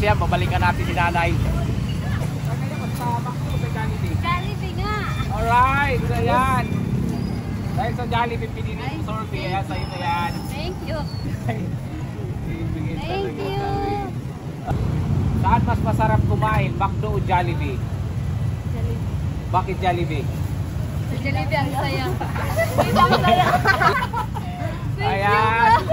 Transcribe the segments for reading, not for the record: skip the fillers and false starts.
Yan, babalikan natin si nanay. Jollibee nga. Alright, so yan. Dahil sa Jollibee, pinili ko Sorbie. Ayan, sa'yo na yan. Thank you. Thank you. Saan mas masarap kumain? McDo o Jollibee? Jollibee. Bakit Jollibee? Sa Jollibee ang saya. Ayan.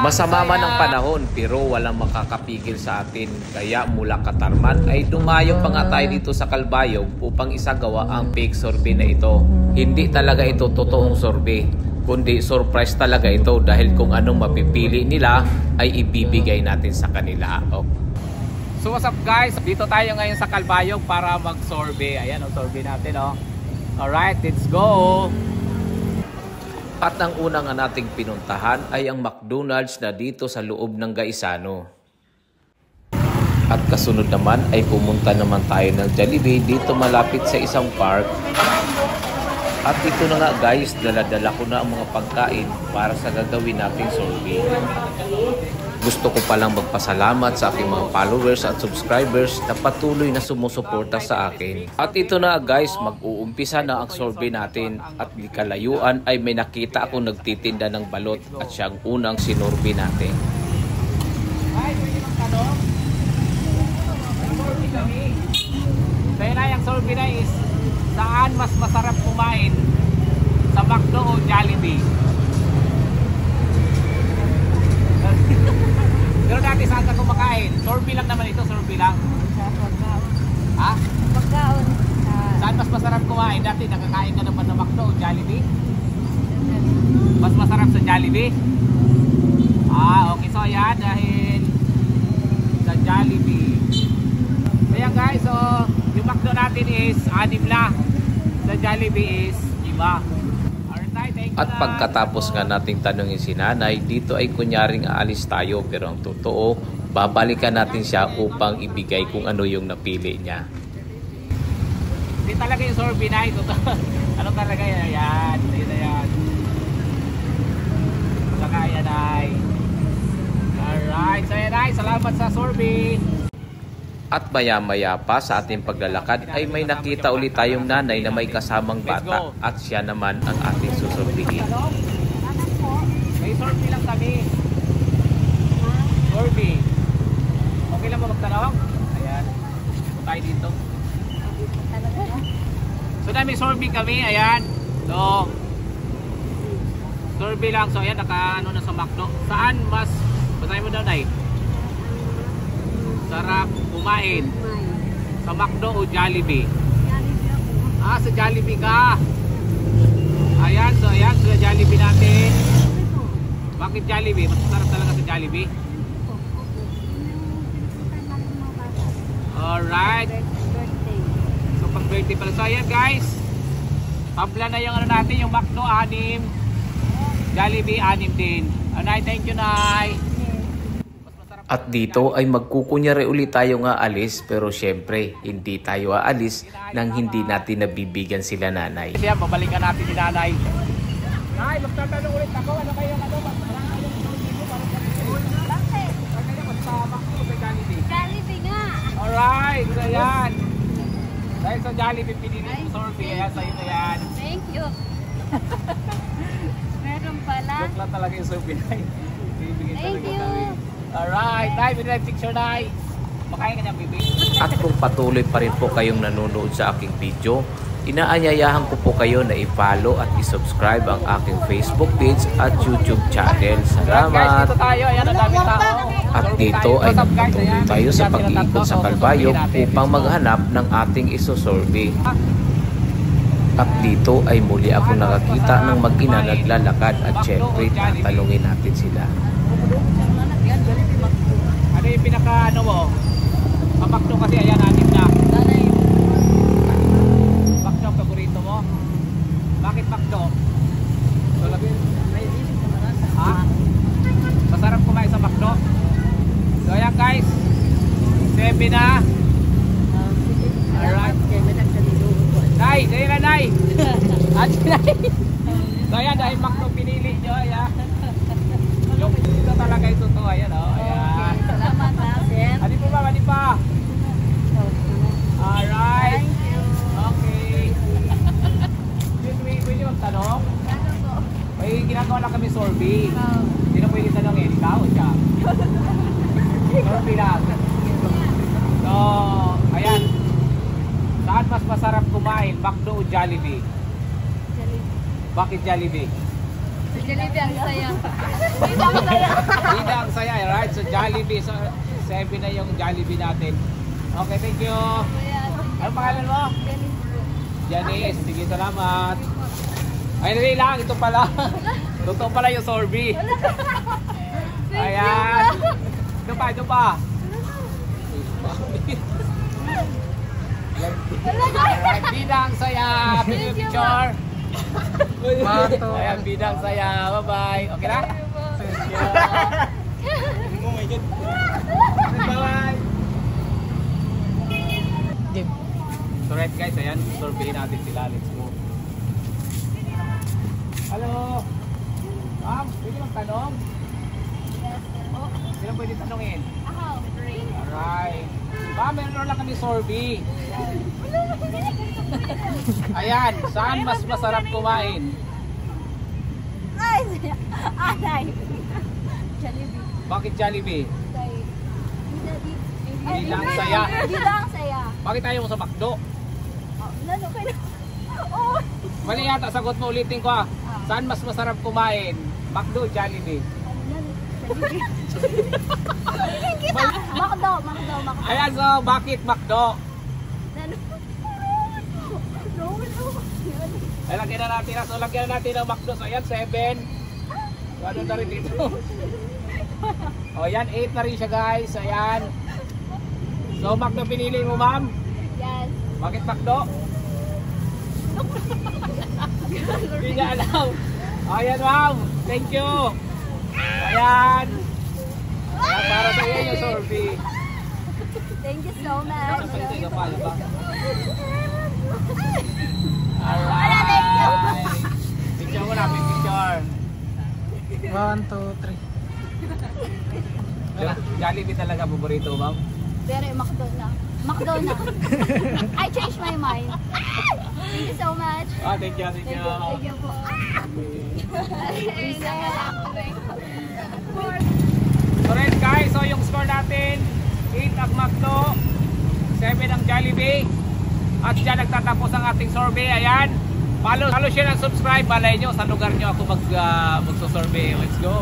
Masama man ang panahon pero walang makakapigil sa atin. Kaya mula Katarman ay dumayo pa nga tayo dito sa Calbayog upang isagawa ang fake sorbet na ito. Hindi talaga ito totoong sorbet, kundi surprise talaga ito dahil kung anong mapipili nila ay ibibigay natin sa kanila. So what's up guys? Dito tayo ngayon sa Calbayog para mag-sorbet. Ayan ang sorbet natin, oh. Alright, let's go! At ang una nga nating pinuntahan ay ang McDonald's na dito sa loob ng Gaisano. At kasunod naman ay pumunta naman tayo ng Jollibee dito malapit sa isang park. At ito na nga guys, dala-dala ko na ang mga pagkain para sa gagawin nating sorbet. Gusto ko palang magpasalamat sa aking mga followers at subscribers na patuloy na sumusuporta sa akin. At ito na guys, mag-uumpisa na ang sorbet natin at di kalayuan ay may nakita ako nagtitinda ng balot at siyang unang sinorbe natin. Ay, pwede bang tanong? Sorbet kami. Kaya na yung sorbet na is, saan mas masarap kumain? Sa McDo o Jollibee? Pero dati saan ka kumakain? Sorbet lang naman ito, sorbet lang. Ha? Pagkaon. Saan mas masarap kumain? Dati nakakain ka naman ng McDo o Jollibee? Mas masarap sa Jollibee? Okay. So ayan, dahil sa Jollibee. Ayan guys, so yung McDo natin is 6 lang. Sa Jollibee is 5. At pagkatapos nga nating tanungin si nanay, dito ay kunyaring aalis tayo pero ang totoo, babalikan natin siya upang ibigay kung ano yung napili niya. Hindi talaga yung sorbet na ito. Ano talaga yan? Ayan. Ayan na yan. Saka ayan ay. Alright. So ayan ay. Salamat sa sorbet. At maya-maya pa sa ating paglalakad ay may nakita ulit tayong nanay na may kasamang bata at siya naman ang ating susurbihin. May sorbet lang kami. Sorbet. Okay lang ba magtanong? Ayan. Tayo dito. So na may sorbet kami. Ayan. So sorbet lang. So ayan. Naka ano na sa McDo. Saan mas patay mo daw na sarap kumain? Sa McDo o Jollibee? Sa Jollibee ka. Ayan, so ayan, sa Jollibee natin. Bakit Jollibee? Mas masarap talaga sa Jollibee. Alright. So pang birthday pala. So ayan guys, tabla na yung ano natin, yung McDo 6, Jollibee 6 din. Alright, thank you Nay. At dito ay magkukunyari ulit tayo nga alis pero syempre hindi tayo aalis nang hindi natin nabibigyan sila nanay. Yan, babalikan natin si nanay. Nay, magtatanong ulit ako. Ano kayo ano? Bakit? Jollibee nga. Alright, so yan. Dahil sa Jollibee, pinili ko sorbet. Ayan, sa'yo na yan. Thank you. Meron pala. Joke lang talaga yung sorbet. Thank you. Alright, Nay, binigay picture, Nay. Makain ka niya, baby. At kung patuloy pa rin po kayong nanonood sa aking video, inaanyayahan ko po kayo na i-follow at i-subscribe ang aking Facebook page at YouTube channel. Salamat! Dito tayo, ayan, ang dami tao. At dito ay nagpatuloy tayo sa pag-iikot sa Calbayog upang maghanap ng ating isusorbe. At dito ay muli ako nakakita ng mag-ina naglalakad at syempre tatanungin natin sila. Ano yung pinaka ano mo? Kapakto kasi ayan, 6 na. Pakto ang paborito mo? Bakit pakto? Ha? Masarap kumain sa pakto? So ayan guys, 7 na. Alright. Nay, dahil na Nay. So ayan, dahil pakto pinili nyo, ayan. Yung talaga yung totoo. Ayan o. Ayan. Okay, salamat ha, sir. Adi po ba? Adi pa. Alright. Thank you. Okay. Pwede magtanong? Ano po? May ginagawa lang kami sorby. Oh. Sino pwede tanongin? Ikaw o siya? Sorby lang. So, ayan. Saan mas masarap kumain? McDo o Jollibee? Jollibee. Bakit Jollibee? Jollibee ang saya. Jollibee ang saya. Hindi ang saya, right? So Jollibee. So 7 na yung Jollibee natin. Okay, thank you. Ano pangalan mo? Janice. Sige, salamat. Ay, hindi lang. Ito pala. Totoo pala yung sorby. Ayan. Ito pa, ito pa. Bidang saya. Picture. Ayan, bidang saya. Bye-bye. Okay na? Oh my God. Bye-bye. So right guys, ayan. Surveyin natin sila. Let's go. Hello. Ma'am, pwede magtanong? Sino pwede tanongin? Alright. Ma'am, meron lang kami sorby. Ayan, saan mas masarap kumain? Anay. Jollibee. Bakit Jollibee? Ay, Hindi lang saya. Hindi lang saya. Bakit tayo mo sa McDo? Lalo kayo. Oh. Mali yata, sagot mo ulitin ko ah. Saan mas masarap kumain? McDo o Jollibee? Makdo. Ayan, so bakit McDo? Ay, lagyan na natin. So, lagyan na natin ang McDo. So, ayan, 7. So, ano na rin dito? O, ayan, 8 na rin siya, guys. Ayan. So, McDo pinili mo, ma'am? Yes. Bakit McDo? Hindi niya alam. Ayan, ma'am. Thank you. Ayan. Ayan, para sa iyo yung sorby. Thank you so much. Ito pa, diba? Thank you. Alright. Picture mo na, picture. 1, 2, 3. Jollibee talaga paborito, ma'am? Pero McDo na. I changed my mind. Thank you so much. Ah, thank you, thank you. Thank you po. So right guys, so yung score natin 8 ang McDo, 7 ang Jollibee. At dyan nagtatapos ang ating survey. Ayan, follow, share and subscribe. Malay nyo sa lugar nyo ako magsusurvey. Let's go.